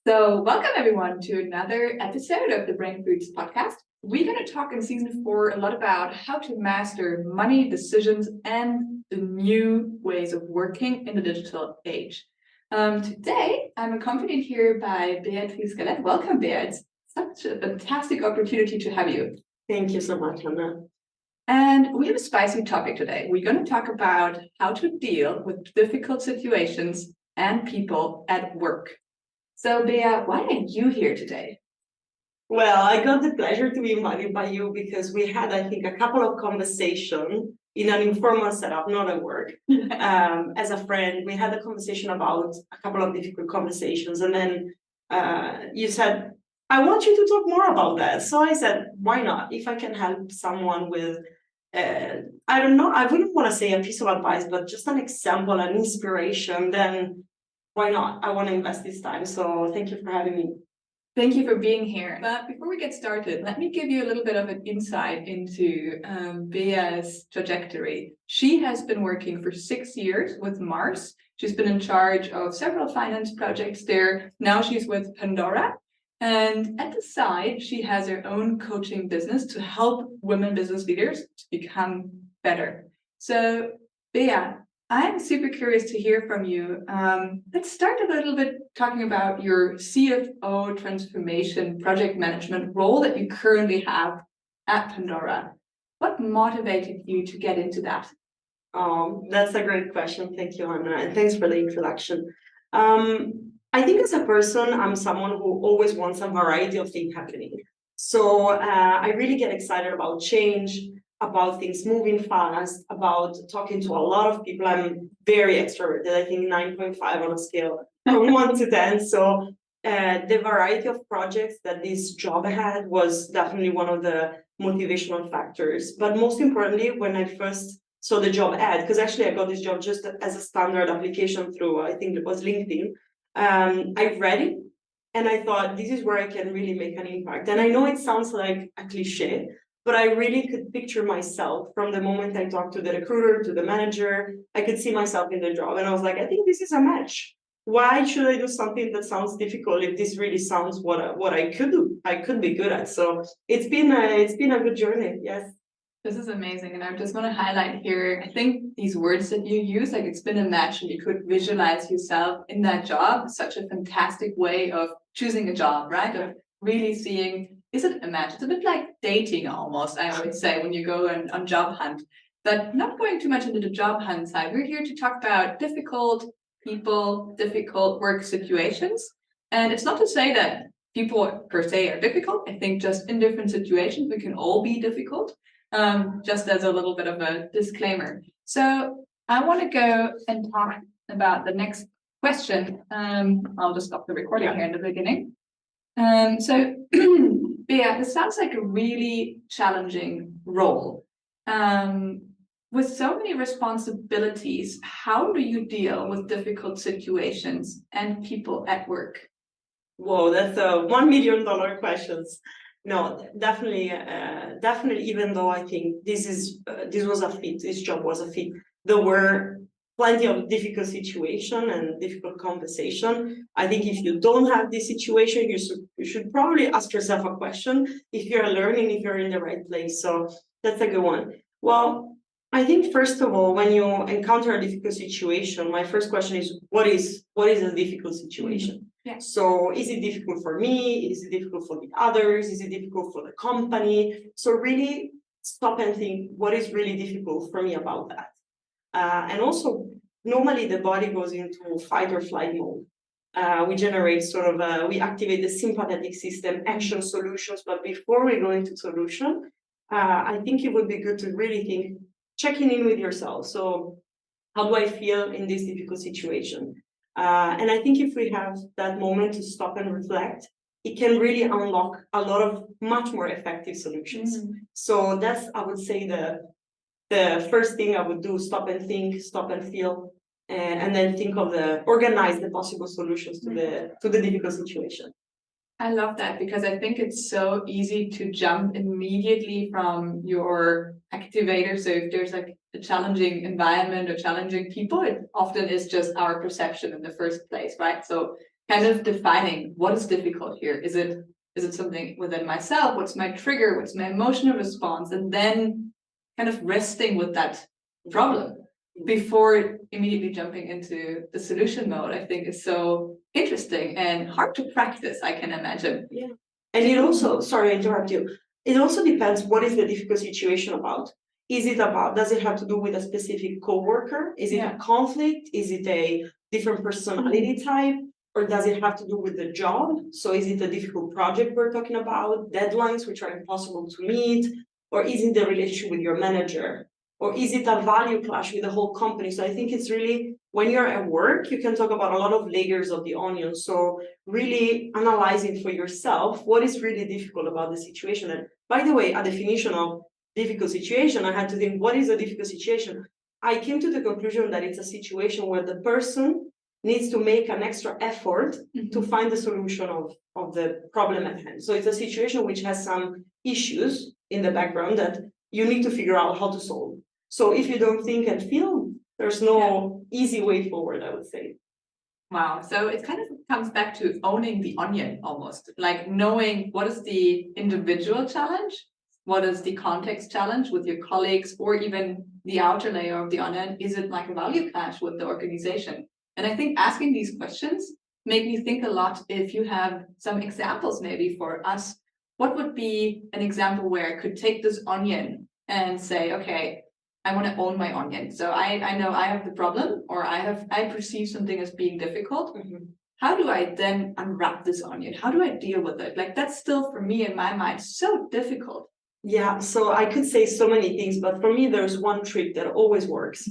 So, welcome everyone to another episode of the Brain Foods podcast. We're going to talk in season 4 a lot about how to master money, decisions, and the new ways of working in the digital age. Today, I'm accompanied here by Beatrice Galet. Welcome, Beat. It's such a fantastic opportunity to have you. Thank you so much, Anna. And we have a spicy topic today. We're going to talk about how to deal with difficult situations and people at work. So, Bea, why are you here today? Well, I got the pleasure to be invited by you because we had, I think, a couple of conversations in an informal setup, not at work. As a friend, we had a conversation about a couple of difficult conversations. And then you said, I want you to talk more about that. So I said, why not? If I can help someone with, I don't know, I wouldn't want to say a piece of advice, but just an example, an inspiration, then why not? I want to invest this time. So thank you for having me. Thank you for being here. But before we get started, let me give you a little bit of an insight into Bea's trajectory. She has been working for 6 years with Mars. She's been in charge of several finance projects there. Now she's with Pandora. And at the side, she has her own coaching business to help women business leaders to become better. So, Bea, I'm super curious to hear from you. Let's start a little bit talking about your CFO Transformation Project Management role that you currently have at Pandora. What motivated you to get into that? That's a great question. Thank you, Anna, and thanks for the introduction. I think as a person, I'm someone who always wants a variety of things happening. So I really get excited about change, about things moving fast, about talking to a lot of people. I'm very extroverted, I think 9.5 on a scale from 1 to 10. So the variety of projects that this job had was definitely one of the motivational factors. But most importantly, when I first saw the job ad, because actually I got this job just as a standard application through, I think it was LinkedIn, I read it and I thought, this is where I can really make an impact. And I know it sounds like a cliche, but I really could picture myself from the moment I talked to the recruiter, to the manager. I could see myself in the job. And I was like, I think this is a match. Why should I do something that sounds difficult if this really sounds what I could do? I could be good at. So it's been a good journey. Yes. This is amazing. And I just want to highlight here, I think these words that you use, like it's been a match and you could visualize yourself in that job, such a fantastic way of choosing a job, right? Of really seeing, is it a match? It's a bit like dating almost, I would say, when you go on job hunt. But not going too much into the job hunt side. We're here to talk about difficult people, difficult work situations. And it's not to say that people per se are difficult. I think just in different situations, we can all be difficult. Just as a little bit of a disclaimer. So I want to go and talk about the next question. I'll just stop the recording here in the beginning. So Bea, this sounds like a really challenging role. With so many responsibilities, how do you deal with difficult situations and people at work? Whoa, that's a $1 million questions. No, definitely, even though I think this was a fit, this job was a fit, there were plenty of difficult situation and difficult conversation. I think if you don't have this situation, you should probably ask yourself a question if you're learning, if you're in the right place. So that's a good one. Well, I think first of all, when you encounter a difficult situation, my first question is, what is a difficult situation? Yeah. So is it difficult for me? Is it difficult for the others? Is it difficult for the company? So really stop and think, what is really difficult for me about that? And also, normally the body goes into fight or flight mode. We generate we activate the sympathetic system, action, solutions. But before we go into solution, I think it would be good to really think, checking in with yourself. So how do I feel in this difficult situation? And I think if we have that moment to stop and reflect, it can really unlock a lot of much more effective solutions. So that's, I would say, the first thing I would do, stop and think, stop and feel, and then think of organize the possible solutions to the difficult situation. I love that because I think it's so easy to jump immediately from your activator. So if there's like a challenging environment or challenging people, it often is just our perception in the first place, right? So kind of defining what is difficult here. Is it something within myself? What's my trigger? What's my emotional response? And then kind of resting with that problem before immediately jumping into the solution mode, I think is so interesting and hard to practice, I can imagine. Yeah. And it also, sorry, I interrupt you. It also depends what is the difficult situation about. Does it have to do with a specific coworker? Is it a conflict? Is it a different personality type? Or does it have to do with the job? So is it a difficult project we're talking about, deadlines which are impossible to meet? Or is it the relationship with your manager? Or is it a value clash with the whole company? So I think it's really, when you're at work, you can talk about a lot of layers of the onion. So really analyzing for yourself what is really difficult about the situation. And by the way, a definition of difficult situation, I had to think, what is a difficult situation? I came to the conclusion that it's a situation where the person needs to make an extra effort to find the solution of the problem at hand. So it's a situation which has some issues in the background that you need to figure out how to solve. So if you don't think and feel, there's no easy way forward, I would say. Wow. So it kind of comes back to owning the onion almost, like knowing what is the individual challenge, what is the context challenge with your colleagues, or even the outer layer of the onion. Is it like a value clash with the organization? And I think asking these questions make me think a lot. If you have some examples maybe for us, what would be an example where I could take this onion and say, okay, I want to own my onion. So I know I have the problem, or I perceive something as being difficult. How do I then unwrap this onion? How do I deal with it? Like, that's still for me in my mind so difficult. Yeah, so I could say so many things, but for me, there's one trick that always works.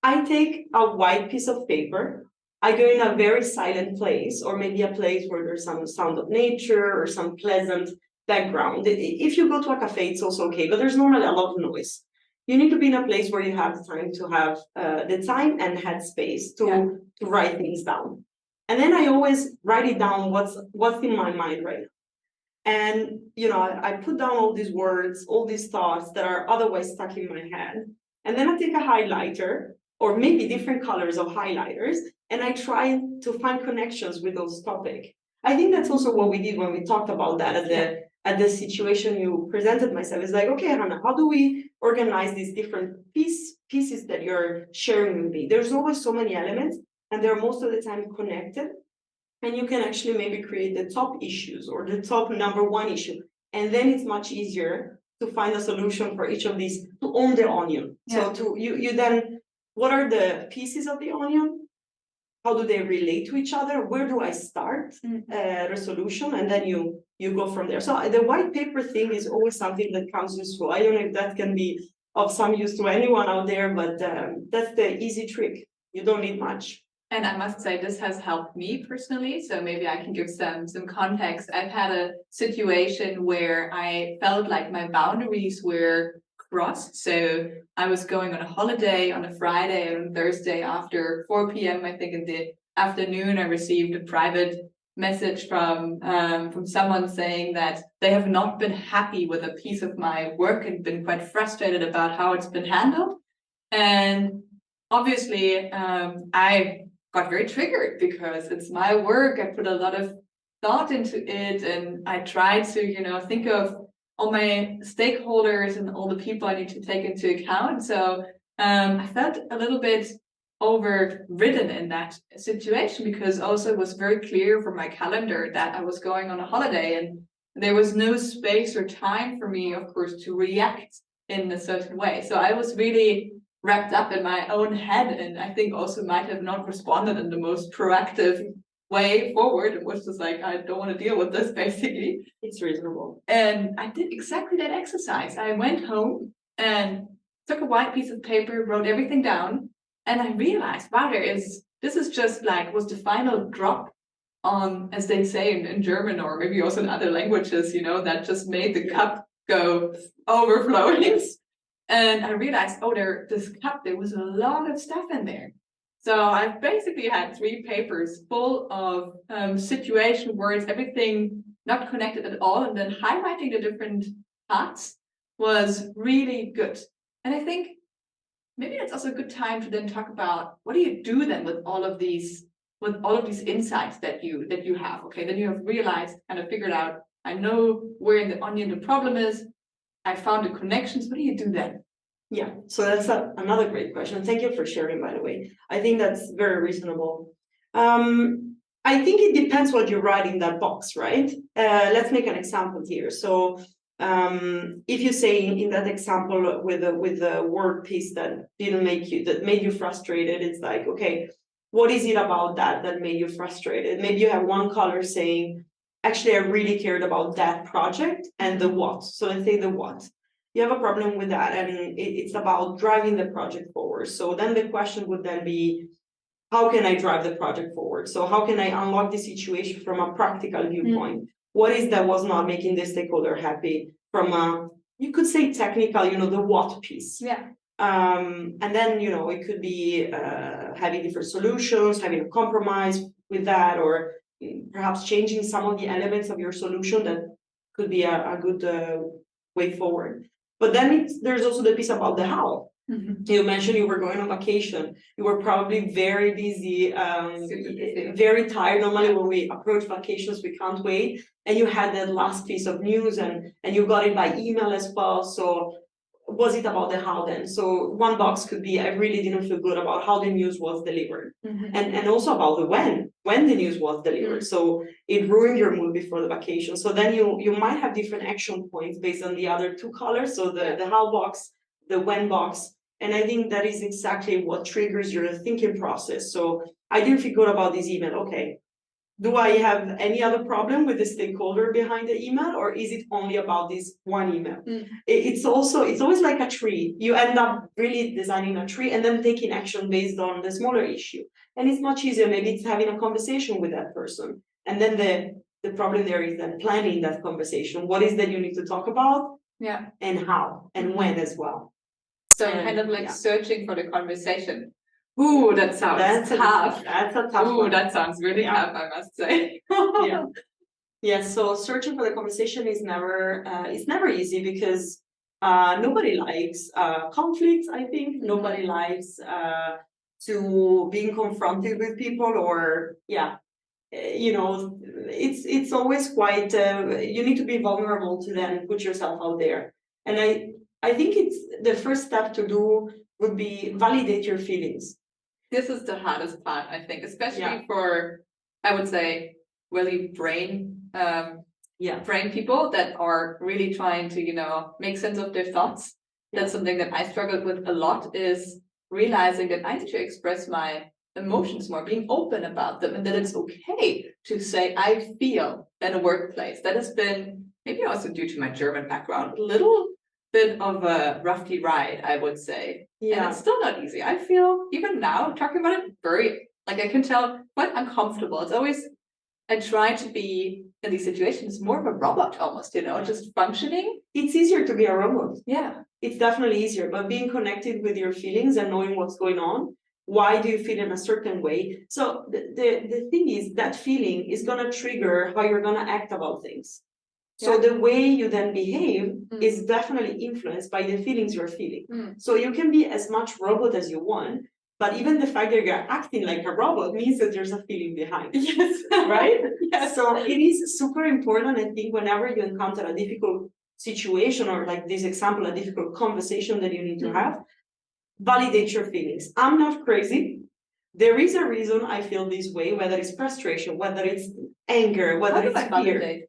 I take a white piece of paper. I go in a very silent place, or maybe a place where there's some sound of nature or some pleasant background. If you go to a cafe, it's also okay, but there's normally a lot of noise. You need to be in a place where you have the time to have the time and headspace to write things down. And then I always write it down what's in my mind right now. And I put down all these words, all these thoughts that are otherwise stuck in my head. And then I take a highlighter, or maybe different colors of highlighters, and I try to find connections with those topics. I think that's also what we did when we talked about that at the situation you presented myself. It's like, okay, Hannah, how do we organize these different pieces that you're sharing with me? There's always so many elements, and they're most of the time connected. And you can actually maybe create the top issues or the top number one issue. And then it's much easier to find a solution for each of these, to own the onion. So you then, what are the pieces of the onion? How do they relate to each other? Where do I start resolution? And then you go from there. So the white paper thing is always something that comes useful. I don't know if that can be of some use to anyone out there, but that's the easy trick. You don't need much. And I must say, this has helped me personally. So maybe I can give some context. I've had a situation where I felt like my boundaries were crossed. So I was going on a holiday on a Friday, and on Thursday after 4 p.m., I think in the afternoon, I received a private message from someone saying that they have not been happy with a piece of my work and been quite frustrated about how it's been handled. And obviously, I got very triggered because it's my work. I put a lot of thought into it, and I tried to, think of all my stakeholders and all the people I need to take into account. So I felt a little bit overridden in that situation, because also it was very clear from my calendar that I was going on a holiday, and there was no space or time for me, of course, to react in a certain way. So I was really wrapped up in my own head, and I think also might have not responded in the most proactive way forward. It was just like, I don't want to deal with this, basically. It's reasonable. And I did exactly that exercise. I went home and took a white piece of paper, wrote everything down, and I realized, wow, this is just like, was the final drop on, as they say in German, or maybe also in other languages, that just made the cup go overflowing. And I realized, this cup, there was a lot of stuff in there. So I basically had 3 papers full of situation words, everything not connected at all. And then highlighting the different parts was really good. And I think maybe that's also a good time to then talk about, what do you do then with all of these with all of these insights that you have, okay, then you have realized, kind of figured out, I know where in the onion the problem is, I found the connections. What do you do then? Yeah, so that's another great question. Thank you for sharing, by the way. I think that's very reasonable. I think it depends what you write in that box, right? Let's make an example here. So if you say in that example with the word piece that made you frustrated, it's like, okay, what is it about that made you frustrated? Maybe you have one color saying, actually, I really cared about that project and the what. So let's say the what. You have a problem with that, and it's about driving the project forward. So then the question would then be, how can I drive the project forward? So how can I unlock the situation from a practical viewpoint? What is that was not making the stakeholder happy from a, you could say technical, the what piece. Yeah. And then, it could be having different solutions, having a compromise with that, or perhaps changing some of the elements of your solution that could be a good way forward. But then there's also the piece about the how. Mm-hmm. You mentioned you were going on vacation. You were probably very busy, very tired. Normally when we approach vacations, we can't wait. And you had that last piece of news and you got it by email as well. So was it about the how then? So one box could be, I really didn't feel good about how the news was delivered. Mm-hmm. And also about the when the news was delivered. Mm-hmm. So it ruined your mood before the vacation. So then you might have different action points based on the other two colors. So the how box, the when box. And I think that is exactly what triggers your thinking process. So I didn't feel good about this email. Okay. Do I have any other problem with the stakeholder behind the email, or is it only about this one email? It's always like a tree. You end up really designing a tree and then taking action based on the smaller issue. And it's much easier. Maybe it's having a conversation with that person. And then the problem there is then planning that conversation. What is that you need to talk about? Yeah. And how and when as well. So kind of like searching for the conversation. Ooh, that sounds tough. That's a tough one. one. That sounds really tough, I must say. Yeah. So searching for the conversation is never easy because nobody likes conflict. I think nobody likes to being confronted with people, or it's always quite. You need to be vulnerable to then put yourself out there, and I think it's the first step to do would be validate your feelings. This is the hardest part, I think, especially for, I would say, really brain people that are really trying to, make sense of their thoughts. That's something that I struggled with a lot, is realizing that I need to express my emotions more, being open about them, and that it's okay to say I feel in a workplace. That has been, maybe also due to my German background, a little bit of a rocky ride, I would say. And it's still not easy. I feel, even now, talking about it, very, I can tell, quite uncomfortable. It's always, I try to be, in these situations, more of a robot almost, just functioning. It's easier to be a robot. Yeah. It's definitely easier, but being connected with your feelings and knowing what's going on, why do you feel in a certain way? So the thing is, that feeling is going to trigger how you're going to act about things. So the way you then behave is definitely influenced by the feelings you're feeling. So you can be as much robot as you want, but even the fact that you're acting like a robot means that there's a feeling behind. Yes. Right? Yes. So it is super important, I think, whenever you encounter a difficult situation, or like this example, a difficult conversation that you need to have, validate your feelings. I'm not crazy. There is a reason I feel this way, whether it's frustration, whether it's anger, whether it's fear.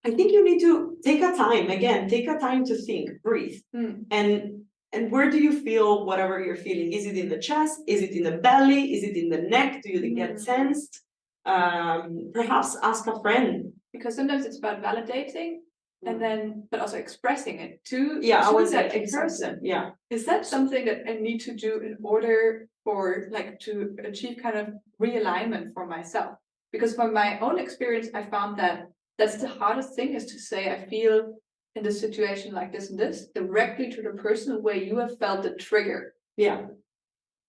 I think you need to take a time to think, breathe. And where do you feel whatever you're feeling? Is it in the chest? Is it in the belly? Is it in the neck? Do you get sensed? Perhaps ask a friend. Because sometimes it's about validating and then, but also expressing it to that person. Yeah. Is that something that I need to do in order for, to achieve kind of realignment for myself? Because from my own experience, I found that that's the hardest thing, is to say, I feel in this situation like this and this, directly to the person where you have felt the trigger. Yeah.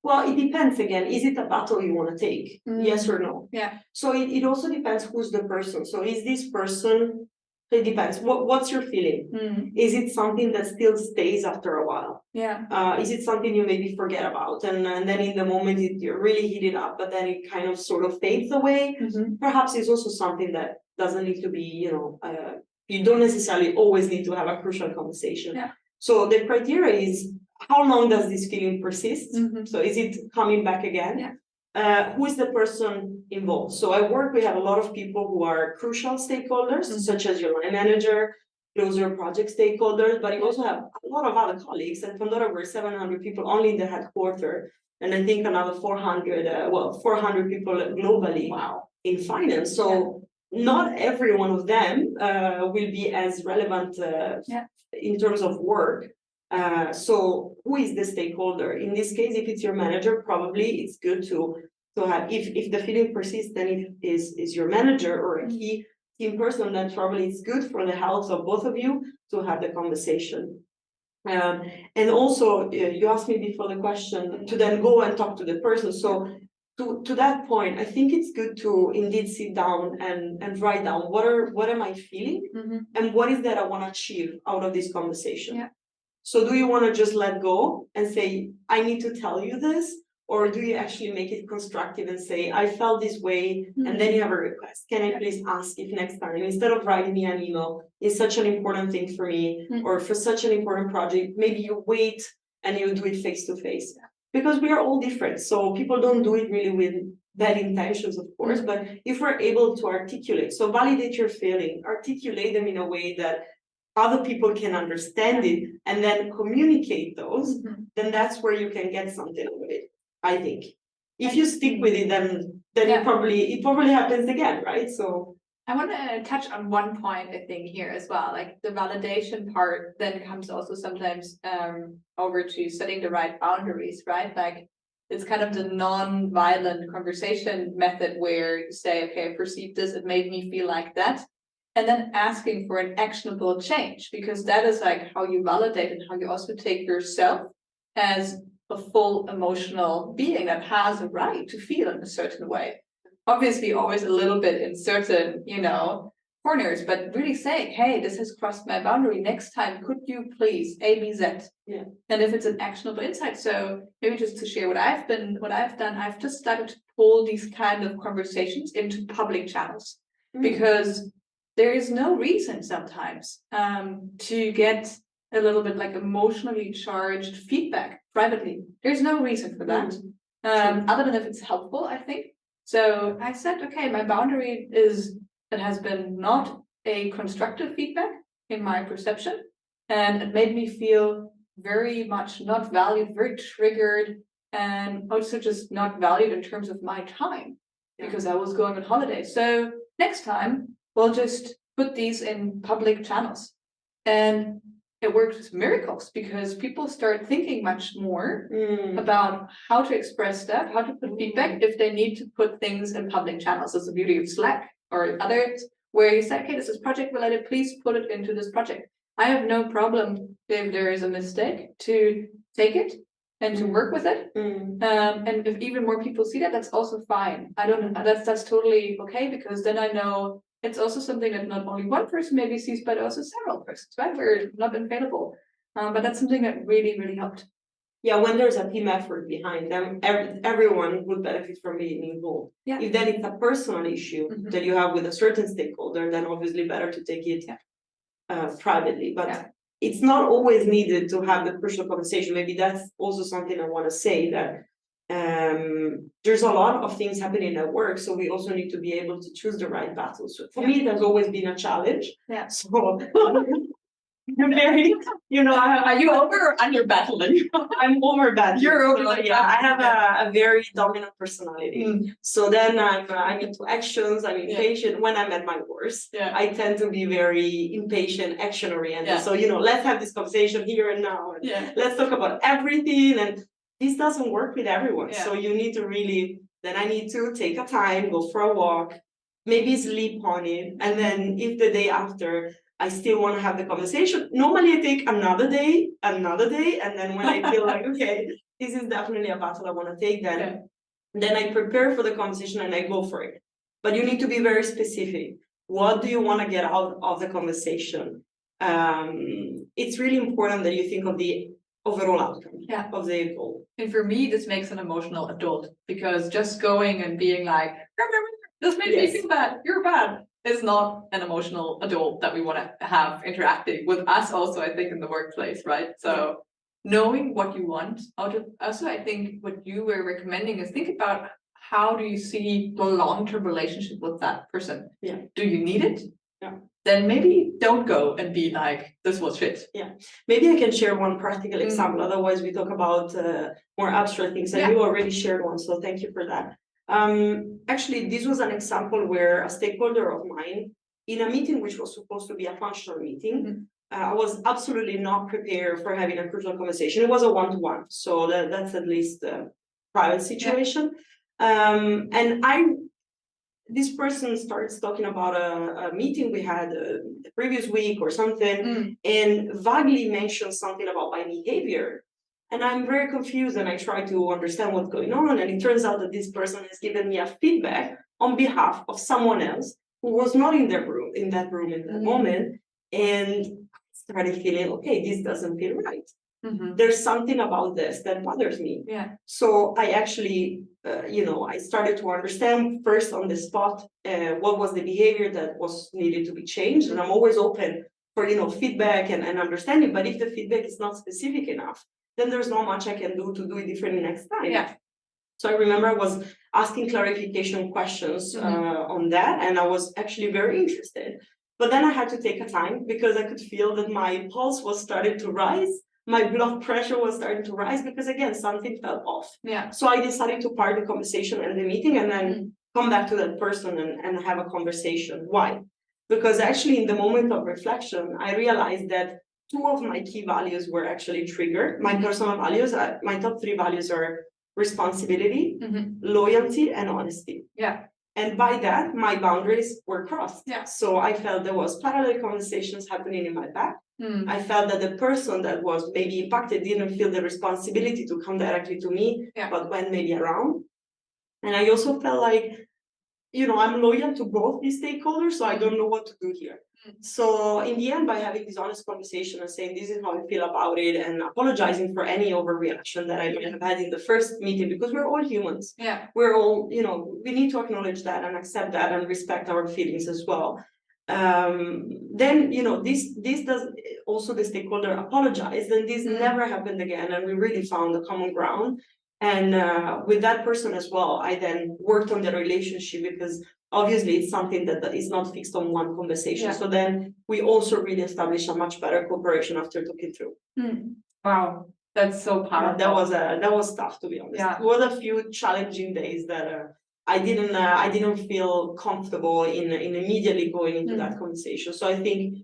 Well, it depends again. Is it a battle you want to take? Yes or no? Yeah. So it also depends who's the person. So is this person So it depends. What's your feeling? Is it something that still stays after a while? Yeah. Is it something you maybe forget about, and then in the moment you really heat it up, but then it kind of sort of fades away? Perhaps it's also something that doesn't need to be, you don't necessarily always need to have a crucial conversation. Yeah. So the criteria is, how long does this feeling persist? So is it coming back again? Yeah. Who is the person involved? So at work, we have a lot of people who are crucial stakeholders, such as your line manager, closer project stakeholders, but you also have a lot of other colleagues. At Pandora, we're 700 people only in the headquarters, and I think another 400 people globally in finance. So not every one of them will be as relevant in terms of work. So who is the stakeholder? In this case, if it's your manager, probably it's good to have, if the feeling persists, then it is your manager or a key team person, then probably it's good for the health of both of you to have the conversation. And also, you asked me before the question to then go and talk to the person. So to that point, I think it's good to indeed sit down and write down what am I feeling, and what is that I want to achieve out of this conversation. Yeah. So do you want to just let go and say, I need to tell you this? Or do you actually make it constructive and say, I felt this way, and then you have a request. Can I please ask if next time, instead of writing me an email, it's such an important thing for me, or for such an important project, maybe you wait and you do it face to face. Because we are all different. So people don't do it really with bad intentions, of course, but if we're able to articulate, so validate your feeling, articulate them in a way that other people can understand it, and then communicate those, then that's where you can get something out of it, I think. If you stick with it, then it probably happens again, right? So I want to touch on one point, I think, here as well. Like the validation part then comes also sometimes over to setting the right boundaries, right? Like it's kind of the non-violent conversation method where you say, okay, I perceived this, it made me feel like that. And then asking for an actionable change, because that is like how you validate and how you also take yourself as a full emotional being that has a right to feel in a certain way. Obviously, always a little bit in certain, corners, but really saying, hey, this has crossed my boundary. Next time, could you please A, B, Z? Yeah. And if it's an actionable insight, so maybe just to share what I've done, I've just started to pull these kind of conversations into public channels, because there is no reason sometimes to get a little bit like emotionally charged feedback privately. There's no reason for that, other than if it's helpful, I think. So I said, okay, my boundary is, it has been not a constructive feedback in my perception, and it made me feel very much not valued, very triggered, and also just not valued in terms of my time, because I was going on holiday. So next time, we'll just put these in public channels. And it works miracles, because people start thinking much more about how to express stuff, how to put feedback if they need to put things in public channels. That's the beauty of Slack or others, where you say, okay, this is project related, please put it into this project. I have no problem if there is a mistake to take it and to work with it. And if even more people see that, that's also fine. I don't know, that's totally okay, because then I know it's also something that not only one person maybe sees, but also several persons, right? We're not infallible. But that's something that really, really helped. Yeah, when there's a team effort behind them, everyone would benefit from being involved. Yeah. If then it's a personal issue that you have with a certain stakeholder, then obviously better to take it privately. But it's not always needed to have the crucial conversation. Maybe that's also something I want to say, that there's a lot of things happening at work, so we also need to be able to choose the right battles. So for me, it has always been a challenge. Yeah. So very, are you over or under battling? I'm over battling. You're over, I have a very dominant personality. So then I'm into actions, I'm impatient. When I'm at my worst, I tend to be very impatient, action oriented. So let's have this conversation here and now. And let's talk about everything. And this doesn't work with everyone. So you need to really, then I need to take a time, go for a walk, maybe sleep on it. And then if the day after I still want to have the conversation, normally I take another day, and then when I feel like, okay, this is definitely a battle I want to take, then I prepare for the conversation and I go for it. But you need to be very specific. What do you want to get out of the conversation? It's really important that you think of the overall outcome of the goal. And for me, this makes an emotional adult, because just going and being like, this makes me feel bad, you're bad, is not an emotional adult that we want to have interacting with us also, I think, in the workplace, right? So knowing what you want out of, also, I think what you were recommending is think about how do you see the long-term relationship with that person? Do you need it? Then maybe don't go and be like, this was shit. Maybe I can share one practical example. Otherwise, we talk about more abstract things. And you already shared one, so thank you for that. Actually, this was an example where a stakeholder of mine, in a meeting which was supposed to be a functional meeting, I was absolutely not prepared for having a crucial conversation. It was a one-to-one, so that's at least a private situation. And this person starts talking about a meeting we had the previous week or something, and vaguely mentions something about my behavior. And I'm very confused, and I try to understand what's going on. And it turns out that this person has given me a feedback on behalf of someone else who was not in that room in that moment. And I started feeling, okay, this doesn't feel right. There's something about this that bothers me. So I actually, I started to understand first on the spot what was the behavior that was needed to be changed. And I'm always open for, feedback and understanding. But if the feedback is not specific enough, then there's not much I can do to do it differently next time. So I remember I was asking clarification questions on that, and I was actually very interested. But then I had to take a time because I could feel that my pulse was starting to rise. My blood pressure was starting to rise because, again, something felt off. So I decided to part the conversation and the meeting and then come back to that person and have a conversation. Why? Because actually in the moment of reflection, I realized that two of my key values were actually triggered. My personal values, my top three values are responsibility, loyalty, and honesty. And by that, my boundaries were crossed. So I felt there was parallel conversations happening in my back. I felt that the person that was maybe impacted didn't feel the responsibility to come directly to me, but went maybe around. And I also felt like, I'm loyal to both these stakeholders, so I don't know what to do here. So in the end, by having this honest conversation and saying, this is how I feel about it, and apologizing for any overreaction that I might have had in the first meeting, because we're all humans. We're all, we need to acknowledge that and accept that and respect our feelings as well. Then, this does also the stakeholder apologize, and this never happened again. And we really found a common ground. And with that person as well, I then worked on the relationship, because obviously it's something that is not fixed on one conversation. So then we also really established a much better cooperation after talking through. Wow, that's so powerful. That was tough, to be honest. It was a few challenging days that I didn't feel comfortable in immediately going into that conversation. So I think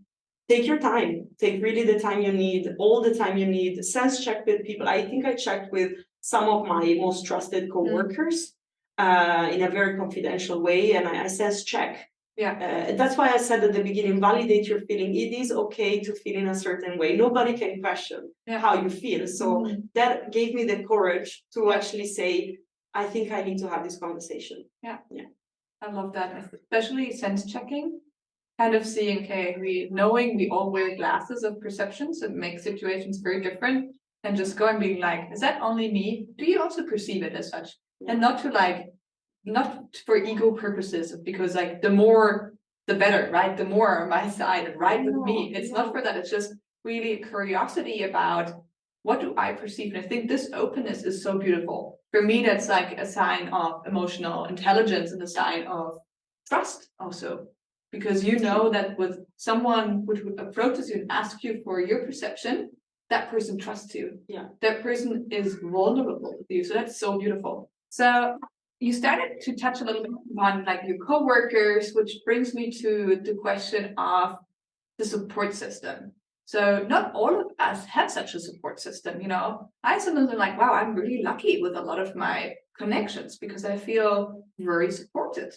take your time, take really the time you need, all the time you need. Sense check with people. I think I checked with some of my most trusted coworkers in a very confidential way, and I sense check. That's why I said at the beginning, validate your feeling. It is okay to feel in a certain way. Nobody can question how you feel. So that gave me the courage to actually say, I think I need to have this conversation. I love that, especially sense checking. Kind of seeing, knowing we all wear glasses of perceptions and make situations very different, and just going being like, is that only me? Do you also perceive it as such? And not for ego purposes, because the more the better, right? The more on my side and right with me. It's not for that. It's just really a curiosity about what do I perceive. And I think this openness is so beautiful. For me, that's a sign of emotional intelligence and a sign of trust also. Because that with someone who approaches you and asks you for your perception, that person trusts you. That person is vulnerable with you. So that's so beautiful. So you started to touch a little bit on your coworkers, which brings me to the question of the support system. So not all of us have such a support system. I sometimes am like, wow, I'm really lucky with a lot of my connections because I feel very supported.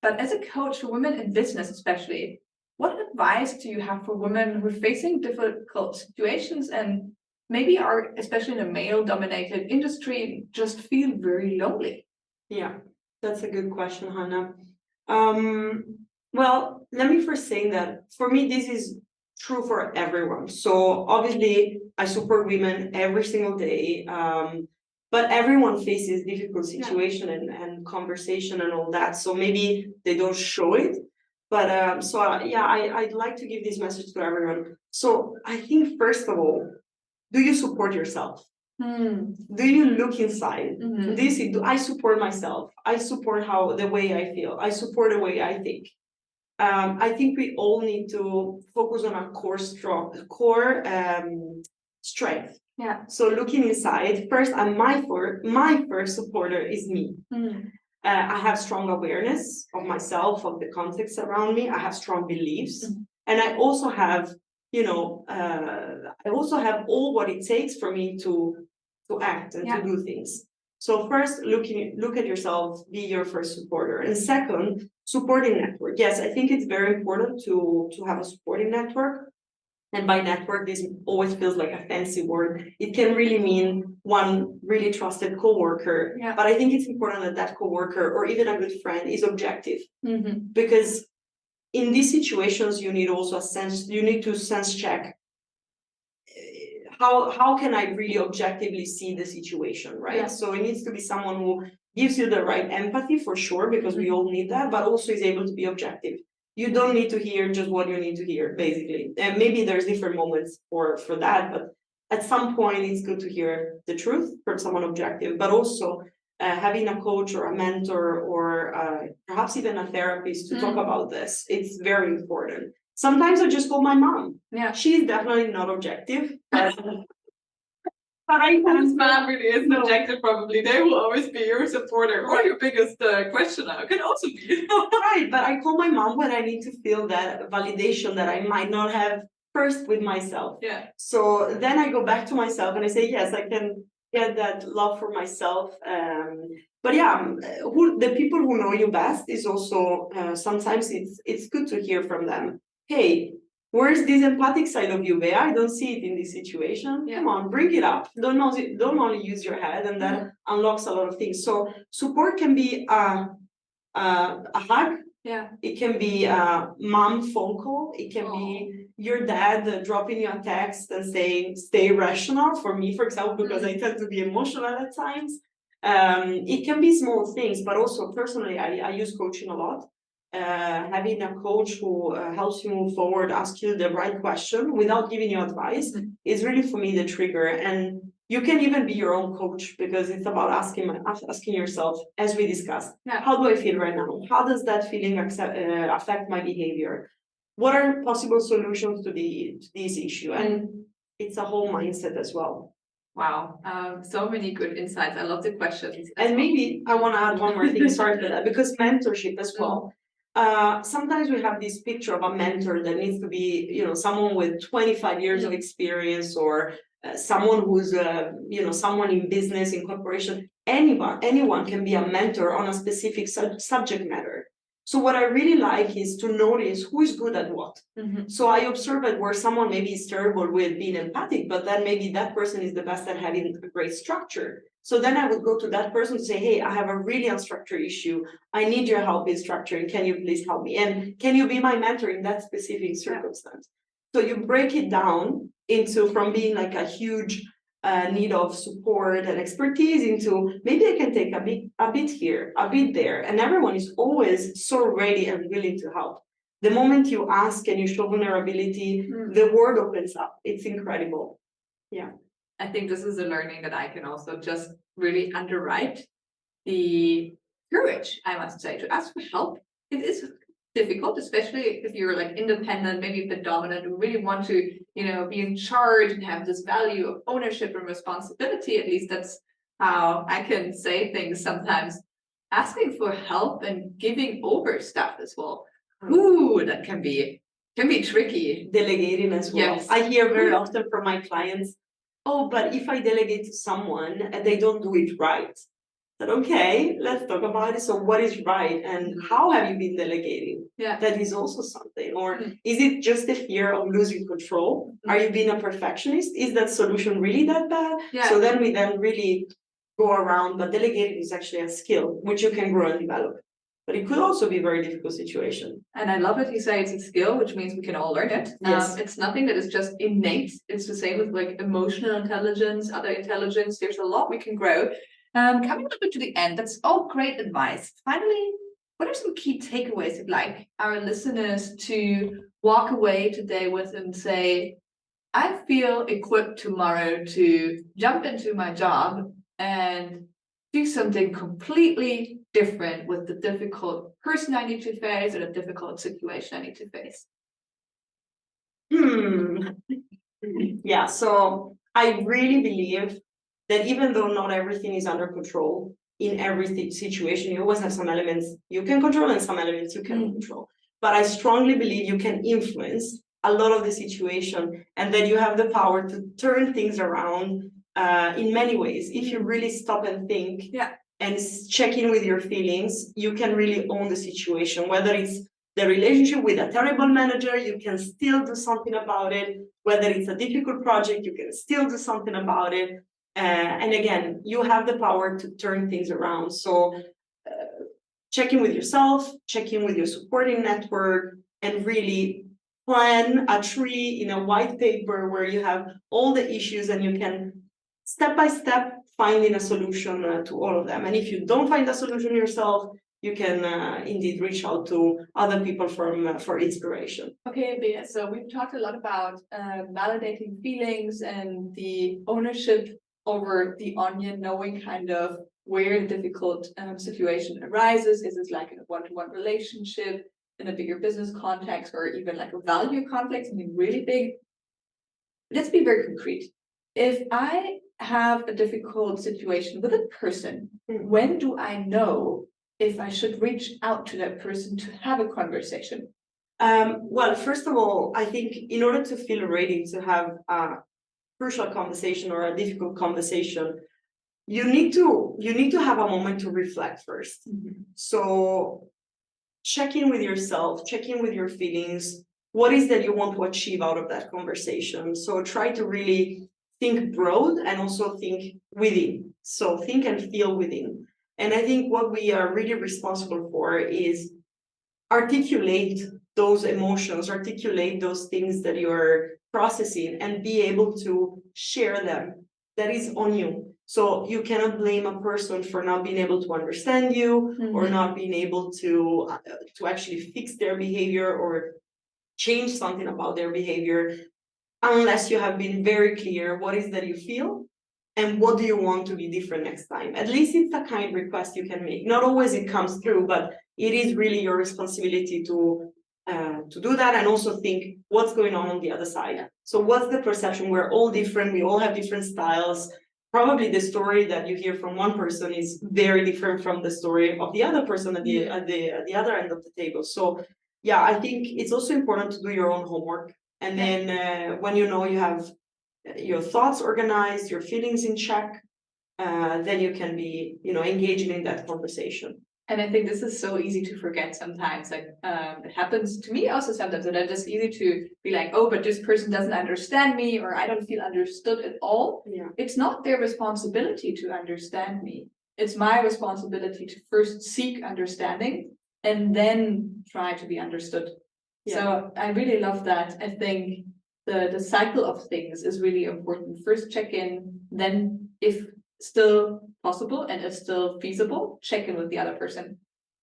But as a coach for women in business, especially, what advice do you have for women who are facing difficult situations and maybe are, especially in a male-dominated industry, just feel very lonely? Yeah, that's a good question, Hannah. Well, let me first say that for me, this is true for everyone. So obviously, I support women every single day. But everyone faces difficult situation and conversation and all that. So maybe they don't show it. But I'd like to give this message to everyone. So I think first of all, do you support yourself? Do you look inside? Do you see, do I support myself? I support the way I feel. I support the way I think. I think we all need to focus on our core strength. Yeah. So looking inside, first, my first supporter is me. I have strong awareness of myself, of the context around me. I have strong beliefs, and I also have, all what it takes for me to act and to do things. So first, look at yourself, be your first supporter, and second, supporting network. Yes, I think it's very important to have a supporting network. And by network, this always feels like a fancy word. It can really mean one really trusted coworker. Yeah. But I think it's important that that coworker or even a good friend is objective. Because in these situations, you need also you need to sense check. How can I really objectively see the situation, right? Yeah. So it needs to be someone who gives you the right empathy for sure, because we all need that, but also is able to be objective. You don't need to hear just what you need to hear, basically. And maybe there's different moments for that, but at some point it's good to hear the truth from someone objective, but also having a coach or a mentor or perhaps even a therapist to talk about this. It's very important. Sometimes I just call my mom. Yeah. She's definitely not objective, but Whose mom really isn't objective, probably. They will always be your supporter or your biggest questioner. Can also be. Right, but I call my mom when I need to feel that validation that I might not have first with myself. Yeah. So then I go back to myself and I say, yes, I can get that love for myself. But yeah, the people who know you best is also sometimes it's good to hear from them. Hey, where's this empathic side of you, Bea? I don't see it in this situation. Yeah. Come on, bring it up. Don't only use your head, and that unlocks a lot of things. So support can be a hug. Yeah. It can be a mom phone call. It can be your dad dropping you a text and saying, stay rational. For me, for example, because I tend to be emotional at times. It can be small things, but also personally, I use coaching a lot. Having a coach who helps you move forward, ask you the right question without giving you advice is really, for me, the trigger. And you can even be your own coach, because it's about asking yourself, as we discussed, how do I feel right now? How does that feeling affect my behavior? What are possible solutions to this issue? And it's a whole mindset as well. Wow, so many good insights. I love the questions. And maybe I want to add one more thing, sorry for that, because mentorship as well. Sometimes we have this picture of a mentor that needs to be, someone with 25 years of experience, or someone who's, someone in business, in corporation. Anyone can be a mentor on a specific subject matter. So what I really like is to notice who is good at what. So I observe it where someone maybe is terrible with being empathic, but then maybe that person is the best at having a great structure. So then I would go to that person and say, hey, I have a really unstructured issue. I need your help in structuring. Can you please help me? And can you be my mentor in that specific circumstance? So you break it down from being like a huge need of support and expertise into maybe I can take a bit here, a bit there. And everyone is always so ready and willing to help. The moment you ask and you show vulnerability, the world opens up. It's incredible. Yeah. I think this is a learning that I can also just really underwrite. The courage, I must say, to ask for help. It is difficult, especially if you're like independent, maybe a bit dominant, and really want to, be in charge and have this value of ownership and responsibility. At least that's how I can say things sometimes. Asking for help and giving over stuff as well. Ooh, that can be tricky. Delegating as well. Yes. I hear very often from my clients, oh, but if I delegate to someone and they don't do it right, then okay, let's talk about it. So what is right and how have you been delegating? Yeah. That is also something. Or is it just the fear of losing control? Are you being a perfectionist? Is that solution really that bad? Yeah. So then we really go around, but delegating is actually a skill which you can grow and develop. but it could also be a very difficult situation. And I love it. You say it's a skill, which means we can all learn it. Yes. It's nothing that is just innate. It's the same with like emotional intelligence, other intelligence. There's a lot we can grow. Coming a little bit to the end, that's all great advice. Finally, what are some key takeaways you'd like our listeners to walk away today with and say, I feel equipped tomorrow to jump into my job and do something completely different with the difficult person I need to face or the difficult situation I need to face? Yeah, so I really believe that even though not everything is under control in every situation, you always have some elements you can control and some elements you cannot control. But I strongly believe you can influence a lot of the situation and that you have the power to turn things around in many ways. If you really stop and think and check in with your feelings, you can really own the situation, whether it's the relationship with a terrible manager, you can still do something about it. Whether it's a difficult project, you can still do something about it. And again, you have the power to turn things around. So check in with yourself, check in with your supporting network, and really plan a tree in a white paper where you have all the issues and you can step by step finding a solution to all of them. And if you don't find a solution yourself, you can indeed reach out to other people for inspiration. Okay, Bea, so we've talked a lot about validating feelings and the ownership over the onion, knowing kind of where the difficult situation arises. Is it like in a one-to-one relationship, in a bigger business context, or even like a value conflict, something really big? Let's be very concrete. If I have a difficult situation with a person, when do I know if I should reach out to that person to have a conversation? Well, first of all, I think in order to feel ready to have a crucial conversation or a difficult conversation, you need to have a moment to reflect first. So check in with yourself, check in with your feelings. What is that you want to achieve out of that conversation? So try to really think broad and also think within. So think and feel within. And I think what we are really responsible for is articulate those emotions, articulate those things that you're processing and be able to share them. That is on you. So you cannot blame a person for not being able to understand you or not being able to actually fix their behavior or change something about their behavior unless you have been very clear what is that you feel and what do you want to be different next time. At least it's a kind request you can make. Not always it comes through, but it is really your responsibility to do that and also think what's going on the other side. So what's the perception? We're all different. We all have different styles. Probably the story that you hear from one person is very different from the story of the other person at the other end of the table. So yeah, I think it's also important to do your own homework. And then when you know you have your thoughts organized, your feelings in check, then you can be, engaging in that conversation. And I think this is so easy to forget sometimes. Like it happens to me also sometimes that it's just easy to be like, oh, but this person doesn't understand me, or I don't feel understood at all. Yeah. It's not their responsibility to understand me. It's my responsibility to first seek understanding and then try to be understood. Yeah. So I really love that. I think the cycle of things is really important. First check in, then if still possible and if still feasible, check in with the other person.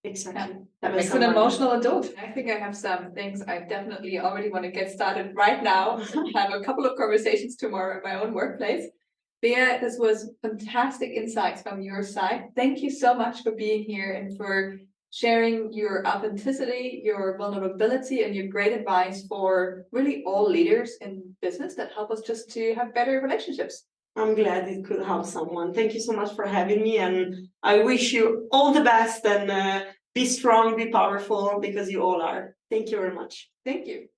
Exactly. Yeah, that makes an emotional adult. I think I have some things I definitely already want to get started right now. Have a couple of conversations tomorrow at my own workplace. Bea, this was fantastic insights from your side. Thank you so much for being here and for sharing your authenticity, your vulnerability, and your great advice for really all leaders in business that help us just to have better relationships. I'm glad it could help someone. Thank you so much for having me, and I wish you all the best and be strong, be powerful, because you all are. Thank you very much. Thank you.